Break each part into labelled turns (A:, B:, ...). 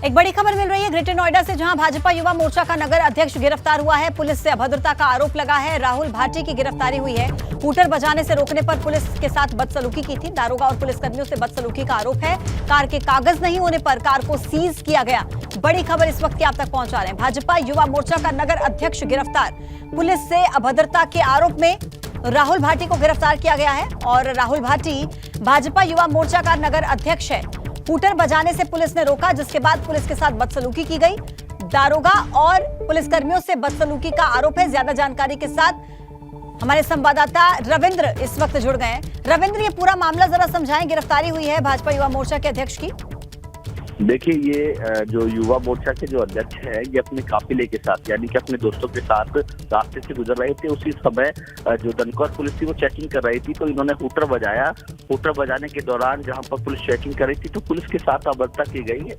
A: एक बड़ी खबर मिल रही है ग्रेटर नोएडा से, जहां भाजपा युवा मोर्चा का नगर अध्यक्ष गिरफ्तार हुआ है। पुलिस से अभद्रता का आरोप लगा है। राहुल भाटी की गिरफ्तारी हुई है। हूटर बजाने से रोकने पर पुलिस के साथ बदसलूकी की थी। दारोगा और पुलिसकर्मियों से बदसलूकी का आरोप है। कार के कागज नहीं होने पर कार को सीज किया गया। बड़ी खबर इस वक्त की आप तक पहुंचा रहे हैं। भाजपा युवा मोर्चा का नगर अध्यक्ष गिरफ्तार। पुलिस से अभद्रता के आरोप में राहुल भाटी को गिरफ्तार किया गया है और राहुल भाटी भाजपा युवा मोर्चा का नगर अध्यक्ष है। हूटर बजाने से पुलिस ने रोका, जिसके बाद पुलिस के साथ बदसलूकी की गई। दारोगा और पुलिसकर्मियों से बदसलूकी का आरोप है। ज्यादा जानकारी के साथ हमारे संवाददाता रविंद्र इस वक्त जुड़ गए हैं। रविंद्र, ये पूरा मामला जरा समझाएं। गिरफ्तारी हुई है भाजपा युवा मोर्चा के अध्यक्ष की।
B: देखिए, ये जो युवा मोर्चा के जो अध्यक्ष है, ये अपने काफिले के साथ यानी कि अपने दोस्तों के साथ रास्ते से गुजर रहे थे। उसी समय जो दनकौर पुलिस थी वो चेकिंग कर रही थी, तो इन्होंने हूटर बजाया। हूटर बजाने के दौरान जहां पर पुलिस चेकिंग कर रही थी तो पुलिस के साथ अभद्रता की गई।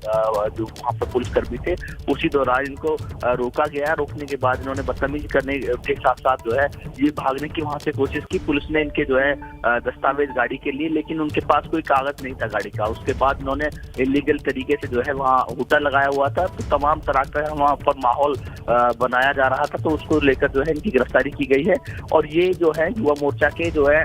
B: जो वहां पर पुलिसकर्मी थे उसी दौरान इनको रोका गया। रोकने के बाद इन्होंने बदतमीजी करने के साथ साथ जो है ये भागने की वहां से कोशिश की। पुलिस ने इनके जो है दस्तावेज गाड़ी के लिए, लेकिन उनके पास कोई कागज नहीं था गाड़ी का। उसके बाद इन्होंने इलीगल तरीके से जो है वहाँ हूटर लगाया हुआ था, तो तमाम तरह का वहाँ पर माहौल बनाया जा रहा था, तो उसको लेकर जो है इनकी गिरफ्तारी की गई है। और ये जो है युवा मोर्चा के जो है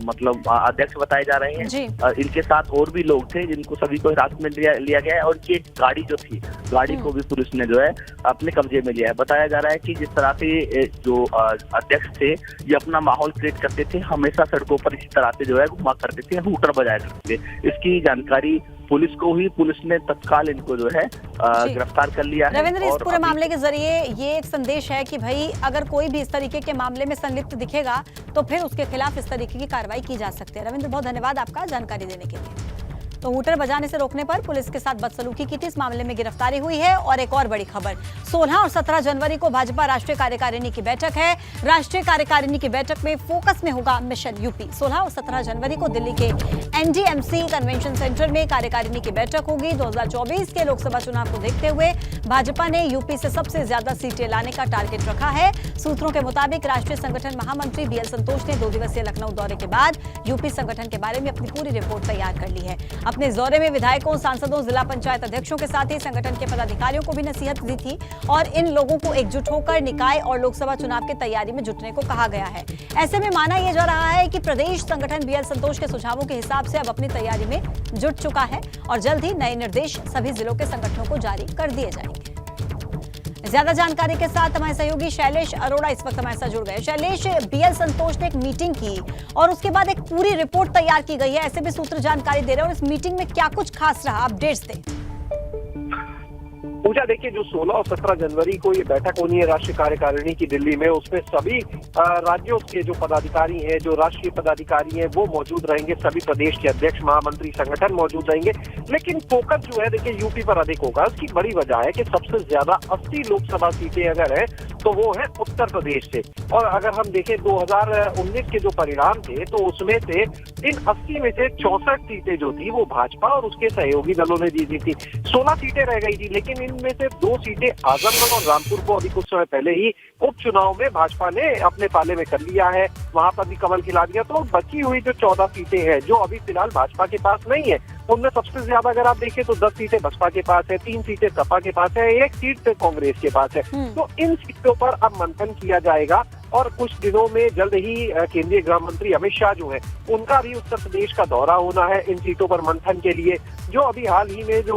B: मतलब अध्यक्ष बताए जा रहे हैं। इनके साथ और भी लोग थे जिनको सभी को हिरासत में लिया गया है। और ये गाड़ी जो थी, गाड़ी को भी पुलिस ने जो है अपने कब्जे में लिया है। बताया जा रहा है कि जिस तरह से जो अध्यक्ष थे ये अपना माहौल क्रिएट करते थे, हमेशा सड़कों पर इसी तरह से जो है घुमा करते थे, हूटर बजाया करते थे। इसकी जानकारी पुलिस को हुई। पुलिस ने तत्काल इनको जो है गिरफ्तार कर लिया है।
A: रविंद्र, इस पूरे मामले के जरिए ये एक संदेश है कि भाई अगर कोई भी इस तरीके के मामले में संलिप्त दिखेगा तो फिर उसके खिलाफ इस तरीके की कार्रवाई की जा सकती है। रविंद्र, बहुत धन्यवाद आपका जानकारी देने के लिए। तो हूटर बजाने से रोकने पर पुलिस के साथ बदसलूकी की थी। इस मामले में गिरफ्तारी हुई है। और एक और बड़ी खबर, 16 और 17 जनवरी को भाजपा राष्ट्रीय कार्यकारिणी की बैठक है। राष्ट्रीय कार्यकारिणी की बैठक में फोकस में होगा मिशन यूपी। 16 और 17 जनवरी को दिल्ली के एनडीएमसी कन्वेंशन सेंटर में कार्यकारिणी की बैठक होगी। 2024 के लोकसभा चुनाव को देखते हुए भाजपा ने यूपी से सबसे ज्यादा सीटें लाने का टारगेट रखा है। सूत्रों के मुताबिक राष्ट्रीय संगठन महामंत्री बीएल संतोष ने 2 दिवसीय लखनऊ दौरे के बाद यूपी संगठन के बारे में अपनी पूरी रिपोर्ट तैयार कर ली है। अपने इस दौरे में विधायकों, सांसदों, जिला पंचायत अध्यक्षों के साथ ही संगठन के पदाधिकारियों को भी नसीहत दी थी और इन लोगों को एकजुट होकर निकाय और लोकसभा चुनाव की तैयारी में जुटने को कहा गया है। ऐसे में माना यह जा रहा है कि प्रदेश संगठन बीएल संतोष के सुझावों के हिसाब से अब अपनी तैयारी में जुट चुका है और जल्द ही नए निर्देश सभी जिलों के संगठनों को जारी कर दिए जाएंगे। ज्यादा जानकारी के साथ हमारे सहयोगी शैलेश अरोड़ा इस वक्त हमारे साथ जुड़ गए। शैलेश, बीएल संतोष ने एक मीटिंग की और उसके बाद एक पूरी रिपोर्ट तैयार की गई है, ऐसे भी सूत्र जानकारी दे रहे हैं। और इस मीटिंग में क्या कुछ खास रहा, अपडेट्स दें।
C: पूजा, देखिए, जो 16 और 17 जनवरी को ये बैठक होनी है राष्ट्रीय कार्यकारिणी की दिल्ली में, उसमें सभी राज्यों के जो पदाधिकारी हैं, जो राष्ट्रीय पदाधिकारी हैं, वो मौजूद रहेंगे। सभी प्रदेश के अध्यक्ष, महामंत्री, संगठन मौजूद रहेंगे। लेकिन फोकस जो है देखिए यूपी पर अधिक होगा। इसकी बड़ी वजह है कि सबसे ज्यादा 80 लोकसभा सीटें अगर है तो वो है उत्तर प्रदेश से। और अगर हम देखें 2019 के जो परिणाम थे तो उसमें से इन 80 में से 64 सीटें जो थी वो भाजपा और उसके सहयोगी दलों ने जीती थी। 16 सीटें रह गई थी, लेकिन इनमें से 2 सीटें आजमगढ़ और रामपुर को अभी कुछ समय पहले ही उपचुनाव में भाजपा ने अपने पाले में कर लिया है, वहां पर भी कमल खिला दिया। तो बची हुई जो 14 सीटें हैं जो अभी फिलहाल भाजपा के पास नहीं है, उनमें सबसे ज्यादा अगर आप देखें तो 10 सीटें बसपा के पास है, 3 सीटें सपा के पास है, 1 सीट कांग्रेस के पास है। तो इन सीटों पर अब मंथन किया जाएगा और कुछ दिनों में जल्द ही केंद्रीय गृह मंत्री अमित शाह जो है उनका भी उत्तर प्रदेश का दौरा होना है इन सीटों पर मंथन के लिए। जो अभी हाल ही में जो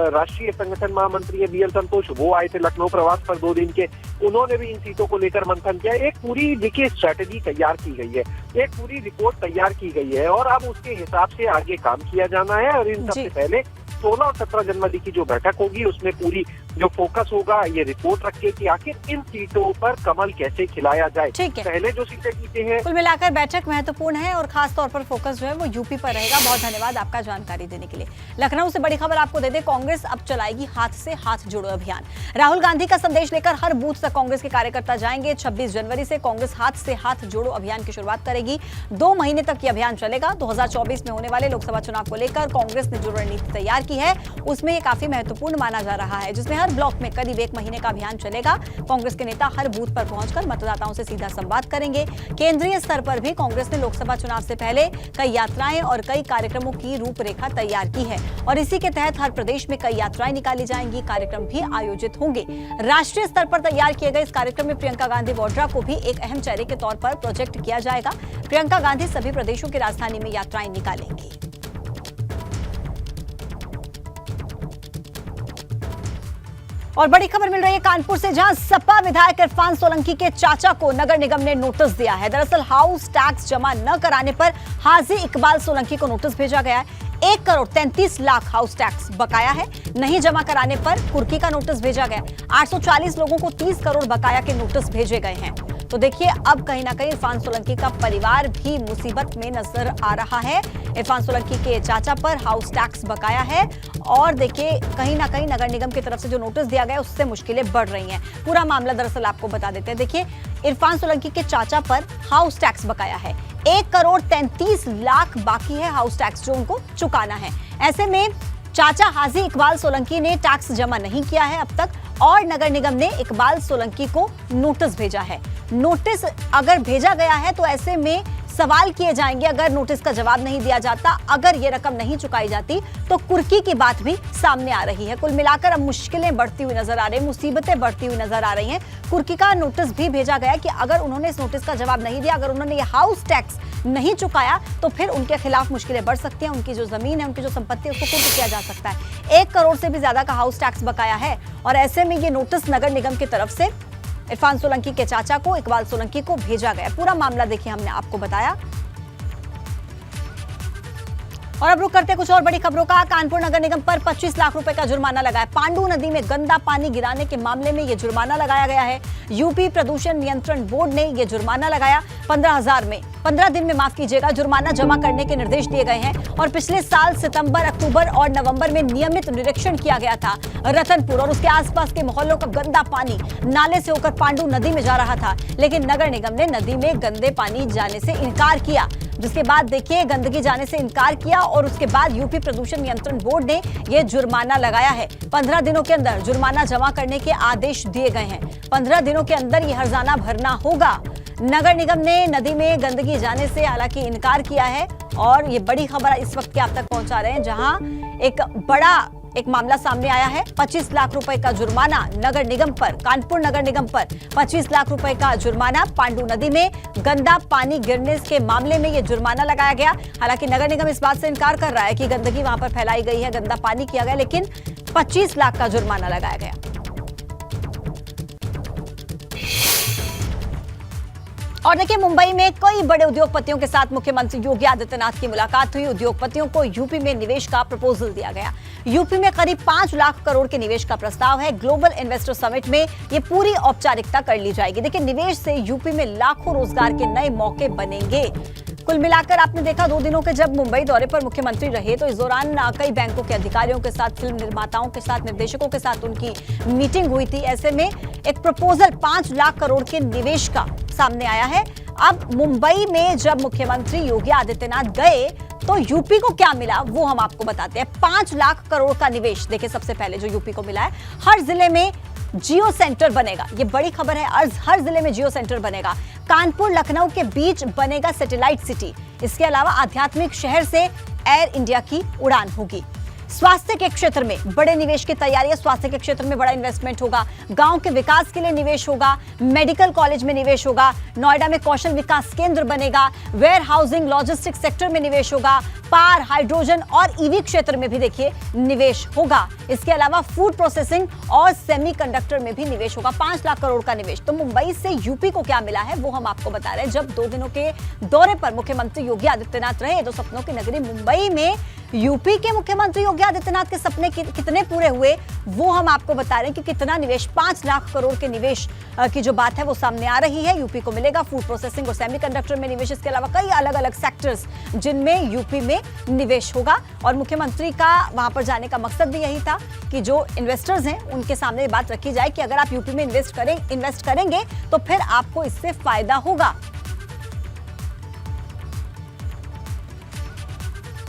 C: राष्ट्रीय संगठन महामंत्री है बीएल संतोष, वो आए थे लखनऊ प्रवास पर 2 दिन के, उन्होंने भी इन सीटों को लेकर मंथन किया। एक पूरी देखिए स्ट्रैटेजी तैयार की गई है, एक पूरी रिपोर्ट तैयार की गई है और अब उसके हिसाब से आगे काम किया जाना है। और इन सबसे पहले 16 और 17 जनवरी की जो बैठक होगी उसमें पूरी जो फोकस होगा ये रिपोर्ट रखे कि आखिर इन सीटों पर कमल कैसे खिलाया जाए। पहले जो सीटें जीते हैं।
A: कुल मिलाकर बैठक महत्वपूर्ण है और खास तौर पर फोकस जो है वो यूपी पर रहेगा। बहुत धन्यवाद आपका जानकारी देने के लिए। लखनऊ से बड़ी खबर आपको दे दे, कांग्रेस अब चलाएगी हाथ से हाथ जोड़ो अभियान। राहुल गांधी का संदेश लेकर हर बूथ तक कांग्रेस के कार्यकर्ता जाएंगे। 26 जनवरी से कांग्रेस हाथ से हाथ जोड़ो अभियान की शुरुआत करेगी। 2 महीने तक ये अभियान चलेगा। 2024 में होने वाले लोकसभा चुनाव को लेकर कांग्रेस ने जो रणनीति तैयार की है उसमें ये काफी महत्वपूर्ण माना जा रहा है, जिसमें हर ब्लॉक में करीब 1 महीने का अभियान चलेगा। कांग्रेस के नेता हर बूथ पर पहुंचकर मतदाताओं से सीधा संवाद करेंगे। केंद्रीय स्तर पर भी कांग्रेस ने लोकसभा चुनाव से पहले कई यात्राएं और कई कार्यक्रमों की रूपरेखा तैयार की है और इसी के तहत हर प्रदेश में कई यात्राएं निकाली जाएंगी, कार्यक्रम भी आयोजित होंगे। राष्ट्रीय स्तर पर तैयार किए गए इस कार्यक्रम में प्रियंका गांधी वाड्रा को भी एक अहम चेहरे के तौर पर प्रोजेक्ट किया जाएगा। प्रियंका गांधी सभी प्रदेशों की राजधानी में यात्राएं निकालेंगी। और बड़ी खबर मिल रही है कानपुर से, जहां सपा विधायक इरफान सोलंकी के चाचा को नगर निगम ने नोटिस दिया है। दरअसल हाउस टैक्स जमा न कराने पर हाजी इकबाल सोलंकी को नोटिस भेजा गया है। 1 करोड़ 33 लाख हाउस टैक्स बकाया है। नहीं जमा कराने पर कुर्की का नोटिस भेजा गया। 840 लोगों को 30 करोड़ बकाया के नोटिस भेजे गए हैं। तो देखिए, अब कहीं ना कहीं इरफान सोलंकी का परिवार भी मुसीबत में नजर आ रहा है। इरफान सोलंकी के चाचा पर हाउस टैक्स बकाया है और देखिए कहीं ना कहीं नगर निगम की तरफ से जो नोटिस दिया गया उससे मुश्किलें बढ़ रही हैं। पूरा मामला दरअसल आपको बता देते हैं। देखिए, इरफान सोलंकी के चाचा पर हाउस टैक्स बकाया है। 1 करोड़ 33 लाख बाकी है हाउस टैक्स जो उनको चुकाना है। ऐसे में चाचा हाजी इकबाल सोलंकी ने टैक्स जमा नहीं किया है अब तक और नगर निगम ने इकबाल सोलंकी को नोटिस भेजा है। नोटिस अगर भेजा गया है तो ऐसे में सवाल किए जाएंगे। अगर नोटिस का जवाब नहीं दिया जाता, अगर ये रकम नहीं चुकाई जाती तो कुर्की की बात भी सामने आ रही है। कुल मिलाकर अब मुश्किलें बढ़ती हुई नजर आ रही हैं, मुसीबतें बढ़ती हुई नजर आ रही हैं। कुर्की का नोटिस भी भेजा गया कि अगर उन्होंने इस नोटिस का जवाब नहीं दिया, अगर उन्होंने ये हाउस टैक्स नहीं चुकाया तो फिर उनके खिलाफ मुश्किलें बढ़ सकती हैं। उनकी जो जमीन है, उनकी जो संपत्ति है, उसको कुर्क किया जा सकता है। 1 करोड़ से भी ज्यादा का हाउस टैक्स बकाया है और ऐसे में ये नोटिस नगर निगम की तरफ से इरफान सोलंकी के चाचा को, इकबाल सोलंकी को भेजा गया। पूरा मामला देखिए, हमने आपको बताया। और अब रुक करते कुछ और बड़ी खबरों का। कानपुर नगर निगम पर 25 लाख रुपए का जुर्माना लगाया। पांडु नदी में गंदा पानी गिराने के मामले में यह जुर्माना लगाया गया है। यूपी प्रदूषण नियंत्रण बोर्ड ने यह जुर्माना लगाया 15 दिन में माफ कीजिएगा जुर्माना जमा करने के निर्देश दिए गए हैं। और पिछले साल सितंबर, अक्टूबर और नवंबर में नियमित निरीक्षण किया गया था। रतनपुर और उसके आसपास के मोहल्लों का गंदा पानी नाले से होकर पांडु नदी में जा रहा था, लेकिन नगर निगम ने नदी में गंदे पानी जाने से इनकार किया। जिसके बाद देखिए गंदगी जाने से इनकार किया और उसके बाद यूपी प्रदूषण नियंत्रण बोर्ड ने यह जुर्माना लगाया है। 15 दिनों के अंदर जुर्माना जमा करने के आदेश दिए गए हैं। 15 दिनों के अंदर यह हर्जाना भरना होगा। नगर निगम ने नदी में गंदगी जाने से हालांकि इनकार किया है और ये बड़ी खबर इस वक्त के आप तक पहुंचा रहे हैं, जहां एक मामला सामने आया है। 25 लाख रुपए का जुर्माना नगर निगम पर, कानपुर नगर निगम पर 25 लाख रुपए का जुर्माना। पांडु नदी में गंदा पानी गिरने के मामले में यह जुर्माना लगाया गया। हालांकि नगर निगम इस बात से इनकार कर रहा है कि गंदगी वहां पर फैलाई गई है, गंदा पानी किया गया, लेकिन 25 लाख का जुर्माना लगाया गया। और देखिए, मुंबई में कई बड़े उद्योगपतियों के साथ मुख्यमंत्री योगी आदित्यनाथ की मुलाकात हुई। उद्योगपतियों को यूपी में निवेश का प्रपोजल दिया गया। यूपी में करीब 5 लाख करोड़ के निवेश का प्रस्ताव है। ग्लोबल इन्वेस्टर समिट में ये पूरी औपचारिकता कर ली जाएगी। देखिए, निवेश से यूपी में लाखों रोजगार के नए मौके बनेंगे। कुल मिलाकर आपने देखा 2 दिनों के जब मुंबई दौरे पर मुख्यमंत्री रहे तो इस दौरान कई बैंकों के अधिकारियों के साथ, फिल्म निर्माताओं के साथ, निर्देशकों के साथ उनकी मीटिंग हुई थी। ऐसे में एक प्रपोजल 5 लाख करोड़ के निवेश का सामने आया है। अब मुंबई में जब मुख्यमंत्री योगी आदित्यनाथ गए तो यूपी को क्या मिला वो हम आपको बताते हैं। 5 लाख करोड़ का निवेश देखिए, सबसे पहले जो यूपी को मिला है, हर जिले में जियो सेंटर बनेगा। ये बड़ी खबर है, हर जिले में जियो सेंटर बनेगा। कानपुर लखनऊ के बीच बनेगा सैटेलाइट सिटी। इसके अलावा आध्यात्मिक शहर से एयर इंडिया की उड़ान होगी। स्वास्थ्य के क्षेत्र में बड़े निवेश की तैयारी है। स्वास्थ्य के क्षेत्र में बड़ा इन्वेस्टमेंट होगा। गांव के विकास के लिए निवेश होगा। मेडिकल कॉलेज में निवेश होगा। नोएडा में कौशल विकास केंद्र बनेगा। वेयर हाउसिंग, लॉजिस्टिक्स सेक्टर में निवेश होगा। पार, हाइड्रोजन और ईवी क्षेत्र में भी देखिए निवेश होगा। इसके अलावा फूड प्रोसेसिंग और सेमीकंडक्टर में भी निवेश होगा। 5 लाख करोड़ का निवेश। तो मुंबई से यूपी को क्या मिला है वो हम आपको बता रहे हैं। जब 2 दिनों के दौरे पर मुख्यमंत्री योगी आदित्यनाथ रहे तो सपनों की नगरी मुंबई में यूपी के मुख्यमंत्री योगी आदित्यनाथ के सपने कितने पूरे हुए वो हम आपको बता रहे हैं कि कितना निवेश, 5 लाख करोड़ के निवेश की जो बात है वो सामने आ रही है। यूपी को मिलेगा फूड प्रोसेसिंग और सेमीकंडक्टर में निवेश। इसके अलावा कई अलग अलग सेक्टर्स जिनमें यूपी में निवेश होगा। और मुख्यमंत्री का वहां पर जाने का मकसद भी यही था कि जो इन्वेस्टर्स हैं उनके सामने ये बात रखी जाए कि अगर आप यूपी में इन्वेस्ट करेंगे तो फिर आपको इससे फायदा होगा।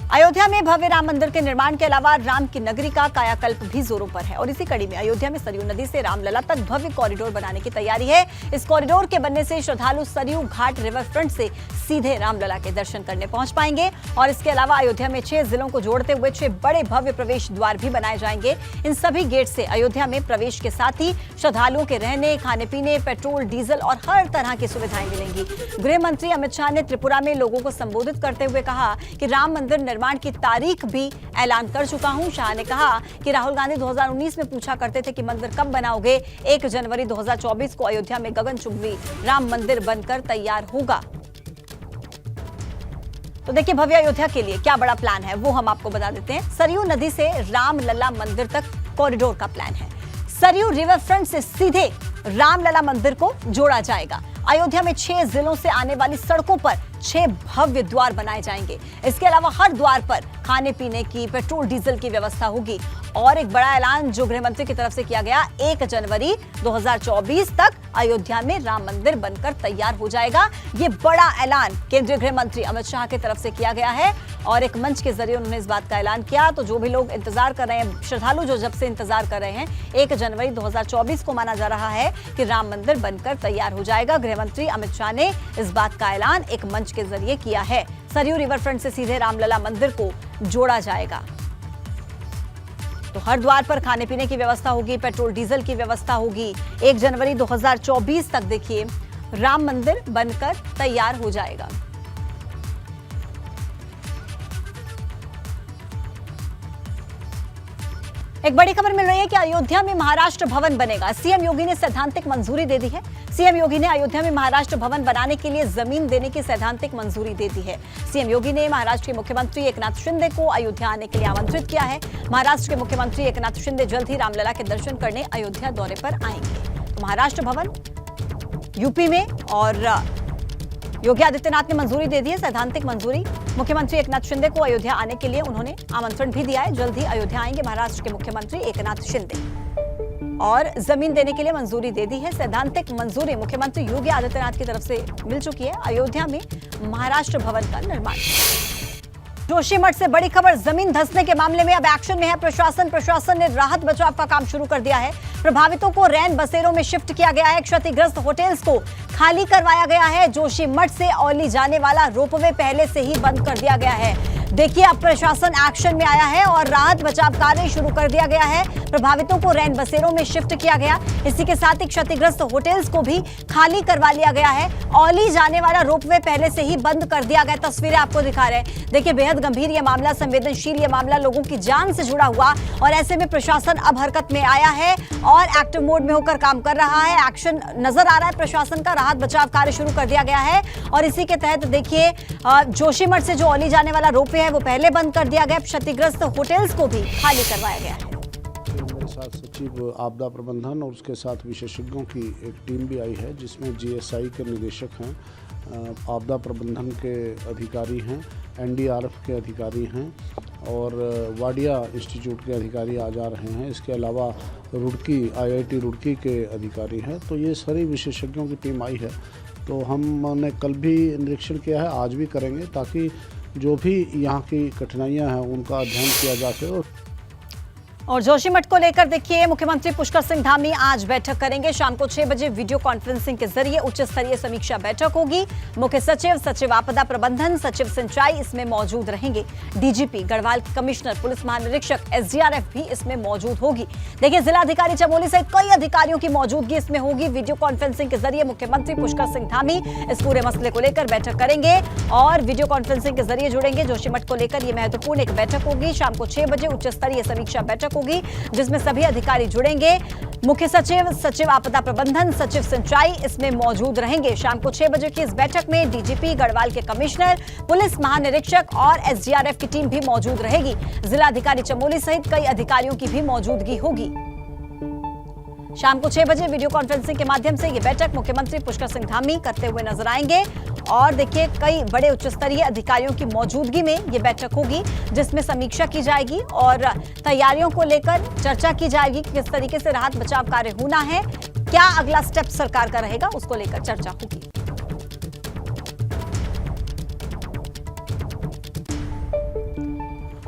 A: अयोध्या में भव्य राम मंदिर के निर्माण के अलावा राम की नगरी का कायाकल्प भी जोरों पर है और इसी कड़ी में अयोध्या में सरयू नदी से रामलला तक भव्य कॉरिडोर बनाने की तैयारी है। इस कॉरिडोर के बनने से श्रद्धालु सरयू घाट रिवर फ्रंट से सीधे रामलला के दर्शन करने पहुंच पाएंगे और इसके अलावा अयोध्या में 6 जिलों को जोड़ते हुए 6 बड़े भव्य प्रवेश द्वार भी बनाए जाएंगे। इन सभी गेट से अयोध्या में प्रवेश के साथ ही श्रद्धालुओं के रहने, खाने पीने, पेट्रोल, डीजल और हर तरह की सुविधाएं मिलेंगी। गृह मंत्री अमित शाह ने त्रिपुरा में लोगों को संबोधित करते हुए कहा कि राम मंदिर निर्माण की तारीख भी ऐलान कर चुका हूं। शाह ने कहा कि राहुल गांधी 2019 में पूछा करते थे कि मंदिर कब बनाओगे। 1 जनवरी 2024 को अयोध्या में गगनचुंबी राम मंदिर बनकर तैयार होगा। तो देखिए भव्य अयोध्या के लिए क्या बड़ा प्लान है वो हम आपको बता देते हैं। सरयू नदी से रामलला मंदिर तक कॉरिडोर का प्लान है। सरयू रिवर फ्रंट से सीधे रामलला मंदिर को जोड़ा जाएगा। अयोध्या में 6 जिलों से आने वाली सड़कों पर 6 भव्य द्वार बनाए जाएंगे। इसके अलावा हर द्वार पर खाने पीने की, पेट्रोल डीजल की व्यवस्था होगी। और एक बड़ा ऐलान जो गृह मंत्री की तरफ से किया गया, 1 जनवरी 2024 तक अयोध्या में राम मंदिर बनकर तैयार हो जाएगा। ये बड़ा ऐलान केंद्रीय गृह मंत्री अमित शाह की तरफ से किया गया है और एक मंच के जरिए उन्होंने इस बात का ऐलान किया। तो जो भी लोग इंतजार कर रहे हैं, श्रद्धालु जो जब से इंतजार कर रहे हैं, 1 जनवरी 2024 को माना जा रहा है कि राम मंदिर बनकर तैयार हो जाएगा। गृह मंत्री अमित शाह ने इस बात का ऐलान एक मंच के जरिए किया है। सरयू रिवर फ्रंट से सीधे रामलला मंदिर को जोड़ा जाएगा। तो हर द्वार पर खाने पीने की व्यवस्था होगी, पेट्रोल डीजल की व्यवस्था होगी। 1 जनवरी 2024 तक देखिए राम मंदिर बनकर तैयार हो जाएगा। एक बड़ी खबर मिल रही है कि अयोध्या में महाराष्ट्र भवन बनेगा। सीएम योगी ने सैद्धांतिक मंजूरी दे दी है। सीएम योगी ने अयोध्या में महाराष्ट्र भवन बनाने के लिए जमीन देने की सैद्धांतिक मंजूरी दे दी है। सीएम योगी ने महाराष्ट्र के मुख्यमंत्री एकनाथ शिंदे को अयोध्या आने के लिए आमंत्रित किया है। महाराष्ट्र के मुख्यमंत्री एकनाथ शिंदे जल्द ही रामलला के दर्शन करने अयोध्या दौरे पर आएंगे। तो महाराष्ट्र भवन यूपी में और योगी आदित्यनाथ ने मंजूरी दे दी है, सैद्धांतिक मंजूरी। मुख्यमंत्री एकनाथ शिंदे को अयोध्या आने के लिए उन्होंने आमंत्रण भी दिया है। जल्द ही अयोध्या आएंगे महाराष्ट्र के मुख्यमंत्री एकनाथ शिंदे और जमीन देने के लिए मंजूरी दे दी है। सैद्धांतिक मंजूरी मुख्यमंत्री योगी आदित्यनाथ की तरफ से मिल चुकी है। अयोध्या में महाराष्ट्र भवन का निर्माण। जोशीमठ से बड़ी खबर, जमीन धंसने के मामले में अब एक्शन में है प्रशासन। प्रशासन ने राहत बचाव का काम शुरू कर दिया है। प्रभावितों को रैन बसेरों में शिफ्ट किया गया है। क्षतिग्रस्त होटल्स को खाली करवाया गया है। जोशीमठ से औली जाने वाला रोपवे पहले से ही बंद कर दिया गया है। देखिए अब प्रशासन एक्शन में आया है और राहत बचाव कार्य शुरू कर दिया गया है। प्रभावितों को रैन बसेरों में शिफ्ट किया गया। इसी के साथ ही क्षतिग्रस्त होटल्स को भी खाली करवा लिया गया है। औली जाने वाला रोपवे पहले से ही बंद कर दिया गया। तस्वीरें आपको दिखा रहे हैं। देखिए बेहद गंभीर ये मामला, संवेदनशील ये मामला, लोगों की जान से जुड़ा हुआ और ऐसे में प्रशासन अब हरकत में आया है और एक्टिव मोड में होकर काम कर रहा है। एक्शन नजर आ रहा है प्रशासन का। राहत बचाव कार्य शुरू कर दिया गया है और इसी के तहत देखिए जोशीमठ से जो औली जाने वाला रोपवे है वो पहले बंद कर दिया गया। क्षतिग्रस्त होटल्स को भी खाली करवाया गया है।
D: मेरे साथ सचिव आपदा प्रबंधन और उसके साथ विशेषज्ञों की एक टीम भी आई है जिसमें जीएसआई के निदेशक हैं, आपदा प्रबंधन के अधिकारी हैं, एनडीआरएफ के अधिकारी हैं और वाडिया इंस्टीट्यूट के अधिकारी आ जा रहे हैं। इसके अलावा रुड़की आईआईटी रुड़की के अधिकारी हैं। तो ये सारी विशेषज्ञों की टीम आई है। तो हमने कल भी निरीक्षण किया है, आज भी करेंगे ताकि जो भी यहाँ की कठिनाइयाँ हैं उनका अध्ययन किया जा सके।
A: और जोशीमठ को लेकर देखिए मुख्यमंत्री पुष्कर सिंह धामी आज बैठक करेंगे। शाम को 6 बजे वीडियो कॉन्फ्रेंसिंग के जरिए उच्च स्तरीय समीक्षा बैठक होगी। मुख्य सचिव, सचिव आपदा प्रबंधन, सचिव सिंचाई इसमें मौजूद रहेंगे। डीजीपी, गढ़वाल के कमिश्नर, पुलिस महानिरीक्षक, एसडीआरएफ भी इसमें मौजूद होगी। देखिए जिलाधिकारी चमोली सहित कई अधिकारियों की मौजूदगी इसमें होगी। वीडियो कॉन्फ्रेंसिंग के जरिए मुख्यमंत्री पुष्कर सिंह धामी इस पूरे मसले को लेकर बैठक करेंगे और वीडियो कॉन्फ्रेंसिंग के जरिए जुड़ेंगे। जोशीमठ को लेकर यह महत्वपूर्ण एक बैठक होगी। शाम को 6 बजे उच्च स्तरीय समीक्षा बैठक होगी जिसमें सभी अधिकारी जुड़ेंगे। मुख्य सचिव, सचिव आपदा प्रबंधन, सचिव सिंचाई इसमें मौजूद रहेंगे। शाम को 6 बजे की इस बैठक में डीजीपी, गढ़वाल के कमिश्नर, पुलिस महानिरीक्षक और एसडीआरएफ की टीम भी मौजूद रहेगी। जिलाधिकारी चमोली सहित कई अधिकारियों की भी मौजूदगी होगी। शाम को 6 बजे वीडियो कॉन्फ्रेंसिंग के माध्यम से ये बैठक मुख्यमंत्री पुष्कर सिंह धामी करते हुए नजर आएंगे और देखिए कई बड़े उच्च स्तरीय अधिकारियों की मौजूदगी में ये बैठक होगी जिसमें समीक्षा की जाएगी और तैयारियों को लेकर चर्चा की जाएगी कि किस तरीके से राहत बचाव कार्य होना है, क्या अगला स्टेप सरकार का रहेगा, उसको लेकर चर्चा होगी।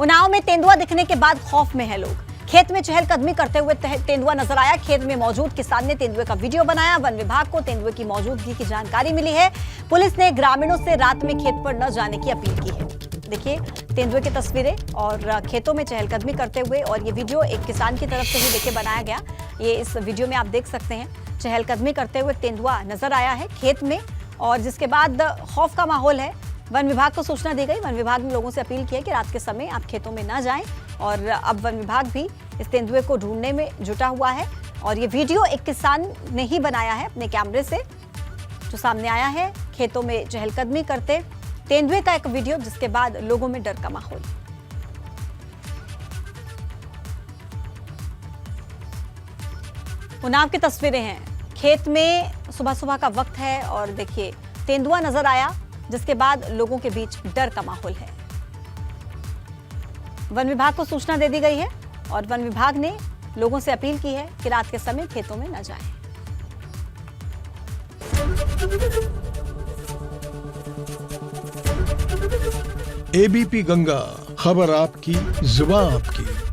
A: उन्नाव में तेंदुआ दिखने के बाद खौफ में है लोग। खेत में चहलकदमी करते हुए तेंदुआ नजर आया। खेत में मौजूद किसान ने तेंदुए का वीडियो बनाया। वन विभाग को तेंदुए की मौजूदगी की जानकारी मिली है। पुलिस ने ग्रामीणों से रात में खेत पर न जाने की अपील की है। देखिए तेंदुए की तस्वीरें और खेतों में चहलकदमी करते हुए, और ये वीडियो एक किसान की तरफ से ही देखिए बनाया गया। ये इस वीडियो में आप देख सकते हैं चहलकदमी करते हुए तेंदुआ नजर आया है खेत में, और जिसके बाद खौफ का माहौल है। वन विभाग को सूचना दी गई। वन विभाग ने लोगों से अपील की है कि रात के समय आप खेतों में न जाएं, और अब वन विभाग भी इस तेंदुए को ढूंढने में जुटा हुआ है। और ये वीडियो एक किसान ने ही बनाया है अपने कैमरे से, जो सामने आया है खेतों में चहलकदमी करते तेंदुए का एक वीडियो, जिसके बाद लोगों में डर का माहौल। उन्नाव की तस्वीरें हैं। खेत में सुबह सुबह का वक्त है और देखिए तेंदुआ नजर आया, जिसके बाद लोगों के बीच डर का माहौल है। वन विभाग को सूचना दे दी गई है और वन विभाग ने लोगों से अपील की है कि रात के समय खेतों में न जाएं।
E: एबीपी गंगा, खबर आपकी, जुबान आपकी।